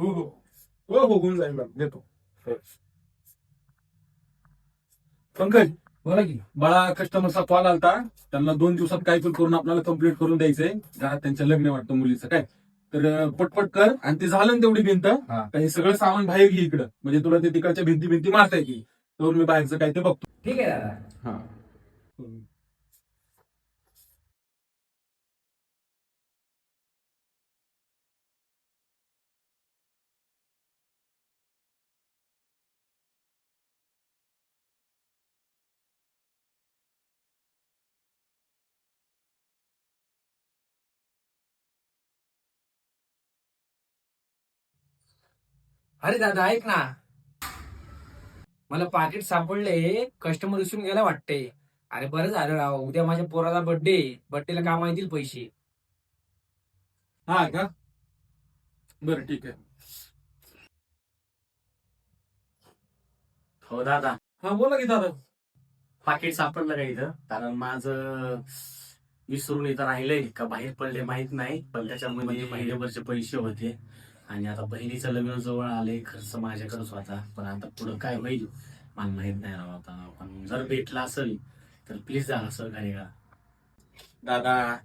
हो हो हो हो, होऊन जाईल मॅम, देतो. हो. पंकज, बोला की. बाळा कस्टमरचा कॉल आलता. त्यांना 2 दिवसात काय पण करून आपल्याला कम्प्लीट करून द्यायचंय. घरात त्यांच्या लग्न आहे वाटतं मुलीचं काय. तर पटपट कर आणि ते झालं ना तेवढी भिंत. हा. काही सगळं सामान बाहेर घे इकडं, म्हणजे तुला ते तिकडच्या भिंती भिंती मारता येतील. तर मी बाहेरचं काय ते बघतो. ठीक आहे दादा. हा. अरे दादा ऐक ना, मला पाकिट सापडले. कस्टमर विसरून गेला वाटते. अरे बरं झालं राव, उद्या माझ्या पोराला बर्थडेला काम येतील पैसे. हा का, बरं ठीक आहे. हो दादा, हा बोला की दादा. पाकिट सापडलं का इथं? कारण माझं विसरून इथं राहिलंय का बाहेर पडले माहित नाही, पण त्याच्यामध्ये महिन्याभरचे पैसे होते. आणि आता बहिणीचं लग्न जवळ आले, खर्च माझ्याकडेच होता. पण आता पुढं काय होईल मला माहित नाही राव. आता पण जर भेटला असेल तर प्लीज जरा सहकार्य करा. दादा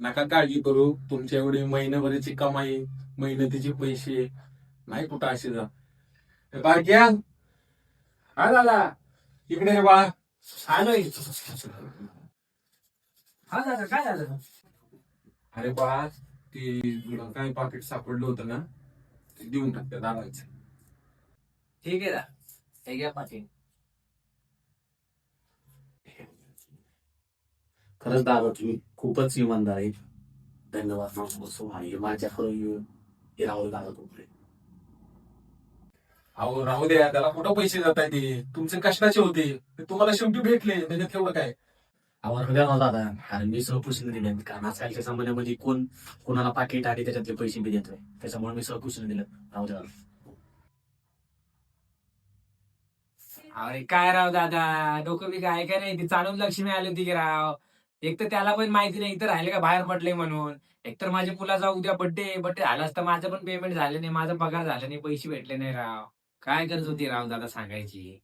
नका काळजी करू, तुमच्या एवढी महिन्याभराची कमाई, मेहनतीचे पैसे नाही कुठं असे जा. बारक्या, हा दादा, इकडे रे बाळा. आलोय. हा दादा, काय झालं? अरे बाळा, ते तुला काय पाकिट सापडलं होतं ना, ते देऊन टाक त्या दादाचं. ठीक आहे दादा, हे घ्या पाकिट. खरंच दादा तुम्ही खूपच इमानदार आहे. धन्यवाद माणसं. आणि माझ्याकडे हे राहुल दादा तुमचे. अहो राहू द्या, त्याला कुठं पैसे जात आहे, ते तुमचे कष्टाचे होते, ते तुम्हाला शेवटी भेटले, त्याच्यात एवढं काय. आम्हाला द्या ना दादा, कारण मी सहकुशीने दिले. कारण आजकालच्या जमान्यामध्ये कोण कोणाला पाकिट आणि त्याच्यातले पैसे बी देतोय. त्याच्यामुळे मी सहकुशीने दिलं. राहू द्या. अरे काय राव दादा, डोकं बी काय काय नाही, ती चालून लक्ष्मी आली होती की राव. एक तर त्याला पण माहिती नाही इथं राहिले का बाहेर पडले म्हणून. एक तर माझ्या मुलाचा उद्या बर्थडे झाला असता, माझं पण पेमेंट झालं नाही, माझा पगार झाला नाही, पैसे भेटले नाही राव. काय गरज होती राव दादा सांगायची.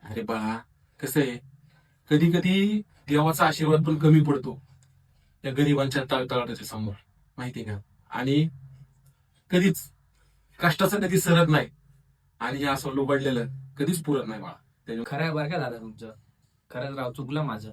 अरे बाळा, कसं आहे, कधी कधी देवाचा आशीर्वाद पण कमी पडतो त्या गरिबांच्या तळतळाच्या समोर, माहिती का. आणि कधीच कष्टाचं कधी सरत नाही, आणि हे असं लुबडलेलं कधीच पुरत नाही बाळा. खरं आहे बरं का दादा तुमचं. खरंच राव, चुकलं माझं.